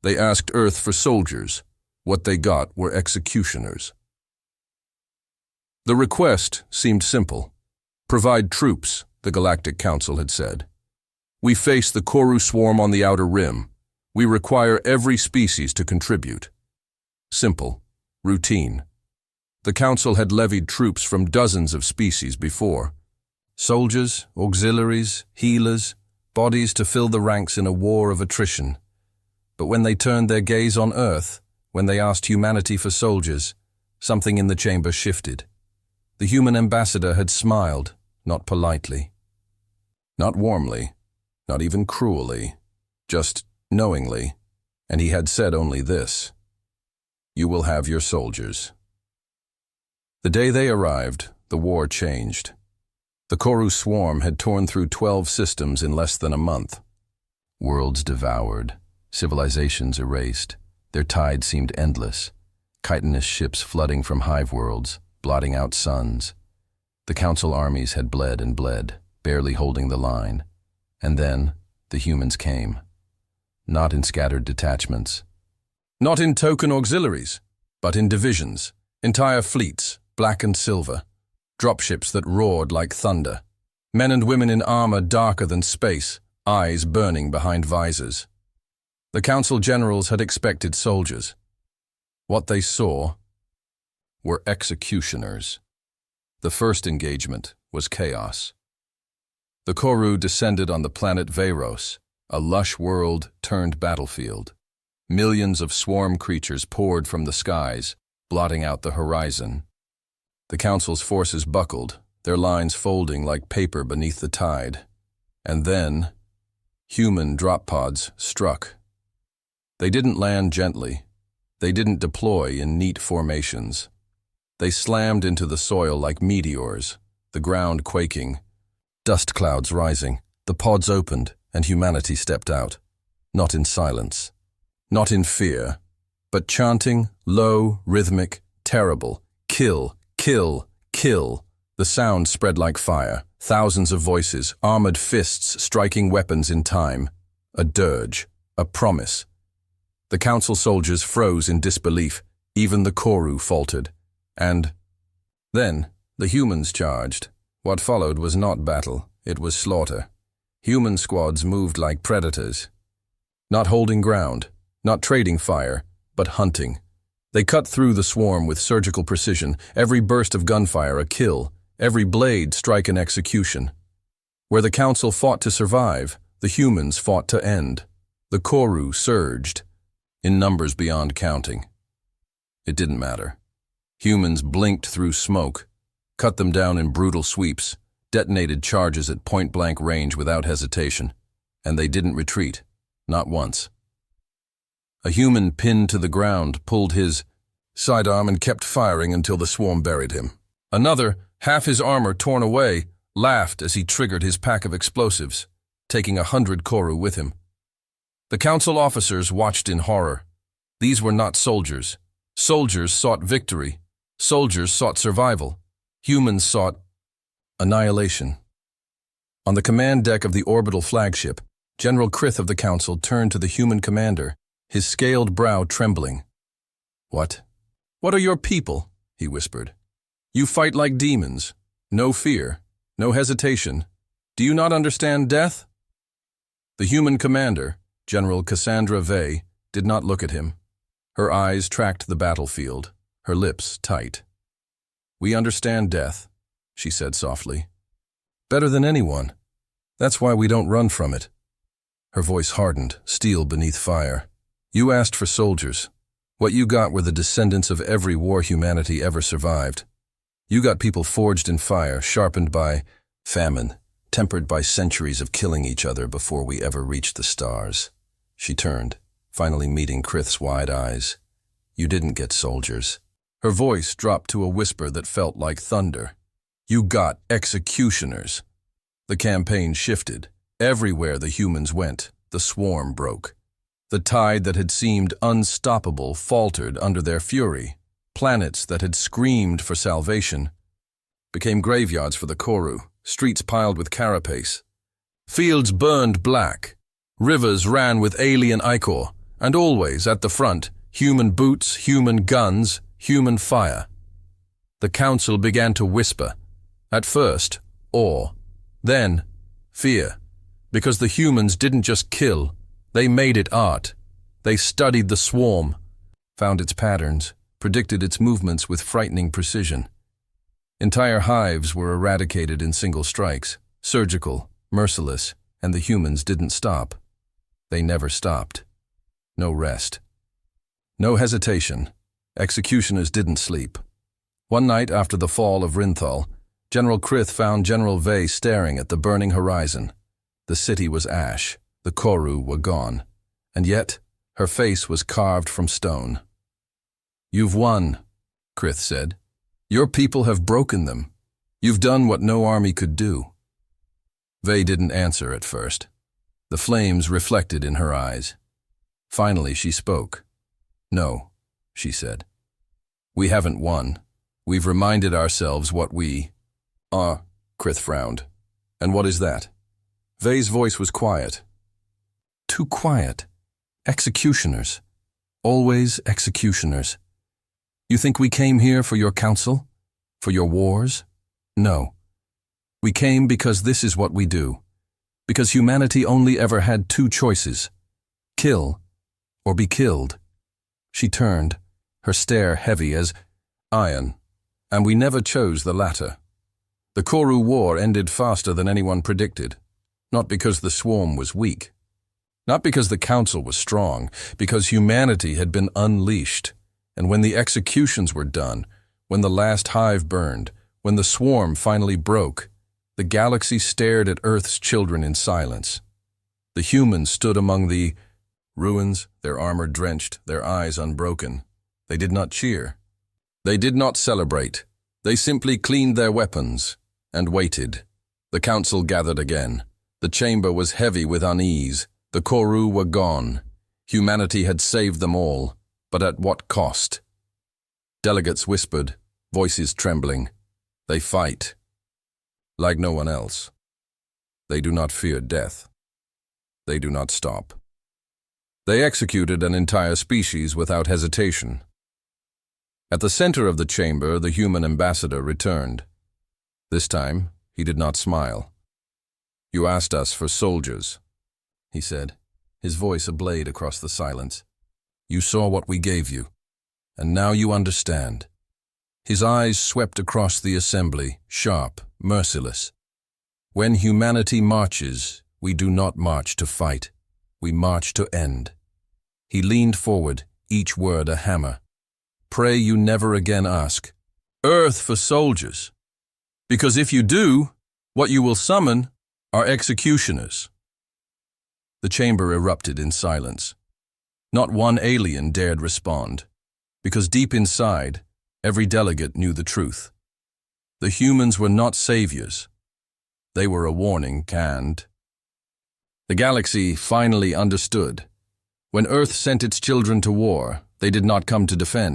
They asked Earth for soldiers. What they got were executioners. The request seemed simple. Provide troops, the Galactic Council had said. We face the Koru swarm on the outer rim. We require every species to contribute. Simple. Routine. The Council had levied troops from dozens of species before. Soldiers, auxiliaries, healers, bodies to fill the ranks in a war of attrition. But when they turned their gaze on Earth, when they asked humanity for soldiers, something in the chamber shifted. The human ambassador had smiled, not politely, not warmly, not even cruelly, just knowingly, and he had said only this: "You will have your soldiers." The day they arrived, the war changed. The Koru swarm had torn through 12 systems in less than a month. Worlds devoured, civilizations erased, their tide seemed endless, chitinous ships flooding from hive worlds, blotting out suns. The Council armies had bled and bled, barely holding the line. And then the humans came. Not in scattered detachments. Not in token auxiliaries, but in divisions, entire fleets, black and silver. Dropships that roared like thunder. Men and women in armor darker than space, eyes burning behind visors. The Council generals had expected soldiers. What they saw were executioners. The first engagement was chaos. The Koru descended on the planet Veyros, a lush world turned battlefield. Millions of swarm creatures poured from the skies, blotting out the horizon. The Council's forces buckled, their lines folding like paper beneath the tide. And then, human drop pods struck. They didn't land gently. They didn't deploy in neat formations. They slammed into the soil like meteors, the ground quaking, dust clouds rising. The pods opened, and humanity stepped out. Not in silence, not in fear, but chanting, low, rhythmic, terrible, kill, kill, kill. The sound spread like fire, thousands of voices, armored fists striking weapons in time. A dirge, a promise. The Council soldiers froze in disbelief, even the Koru faltered. And then the humans charged. What followed was not battle, it was slaughter. Human squads moved like predators. Not holding ground, not trading fire, but hunting. They cut through the swarm with surgical precision, every burst of gunfire a kill, every blade strike an execution. Where the Council fought to survive, the humans fought to end. The Koru surged, in numbers beyond counting. It didn't matter. Humans blinked through smoke, cut them down in brutal sweeps, detonated charges at point-blank range without hesitation, and they didn't retreat, not once. A human pinned to the ground pulled his sidearm and kept firing until the swarm buried him. Another, half his armor torn away, laughed as he triggered his pack of explosives, taking 100 Koru with him. The Council officers watched in horror. These were not soldiers. Soldiers sought victory. Soldiers sought survival. Humans sought annihilation. On the command deck of the orbital flagship, General Krith of the Council turned to the human commander, his scaled brow trembling. "What? What are your people?" he whispered. "You fight like demons. No fear, no hesitation. Do you not understand death?" The human commander, General Cassandra Vey, did not look at him. Her eyes tracked the battlefield, her lips tight. "We understand death," she said softly. "Better than anyone. That's why we don't run from it." Her voice hardened, steel beneath fire. "You asked for soldiers. What you got were the descendants of every war humanity ever survived. You got people forged in fire, sharpened by famine, tempered by centuries of killing each other before we ever reached the stars." She turned, finally meeting Krith's wide eyes. "You didn't get soldiers." Her voice dropped to a whisper that felt like thunder. "You got executioners." The campaign shifted. Everywhere the humans went, the swarm broke. The tide that had seemed unstoppable faltered under their fury. Planets that had screamed for salvation became graveyards for the Koru, streets piled with carapace. Fields burned black. Rivers ran with alien ichor, And always, at the front, human boots, human guns, human fire. The council began to whisper. At first, awe. Then, fear. Because the humans didn't just kill, they made it art. They studied the swarm, found its patterns, predicted its movements with frightening precision. Entire hives were eradicated in single strikes, surgical, merciless, and the humans didn't stop. They never stopped. No rest. No hesitation. Executioners didn't sleep. One night after the fall of Rinthal, General Krith found General Vey staring at the burning horizon. The city was ash, the Koru were gone, and yet her face was carved from stone. "You've won," Krith said. "Your people have broken them. You've done what no army could do." Vey didn't answer at first. The flames reflected in her eyes. Finally she spoke. "No," she said. "We haven't won. We've reminded ourselves what we are." Krith frowned. "And what is that?" Vey's voice was quiet. Too quiet. Executioners. Always executioners. You think we came here for your counsel? For your wars? No. We came because this is what we do. Because humanity only ever had two choices. Kill or be killed. She turned, her stare heavy as iron, and we never chose the latter. The Koru War ended faster than anyone predicted. Not because the swarm was weak. Not because the council was strong, because humanity had been unleashed. And when the executions were done, when the last hive burned, when the swarm finally broke, the galaxy stared at Earth's children in silence. The humans stood among the ruins, their armor drenched, their eyes unbroken. They did not cheer. They did not celebrate. They simply cleaned their weapons and waited. The council gathered again. The chamber was heavy with unease. The Koru were gone. Humanity had saved them all, but at what cost? Delegates whispered, voices trembling. They fight. Like no one else. They do not fear death. They do not stop. They executed an entire species without hesitation. At the center of the chamber, the human ambassador returned. This time, he did not smile. "You asked us for soldiers," he said, his voice a blade across the silence. "You saw what we gave you, and now you understand." His eyes swept across the assembly, sharp, merciless. "When humanity marches, we do not march to fight. We march to end." He leaned forward, each word a hammer. "Pray you never again ask, 'Earth for soldiers,' because if you do, what you will summon are executioners." The chamber erupted in silence. Not one alien dared respond, because deep inside, every delegate knew the truth. The humans were not saviors. They were a warning canned. The galaxy finally understood. When Earth sent its children to war, they did not come to defend.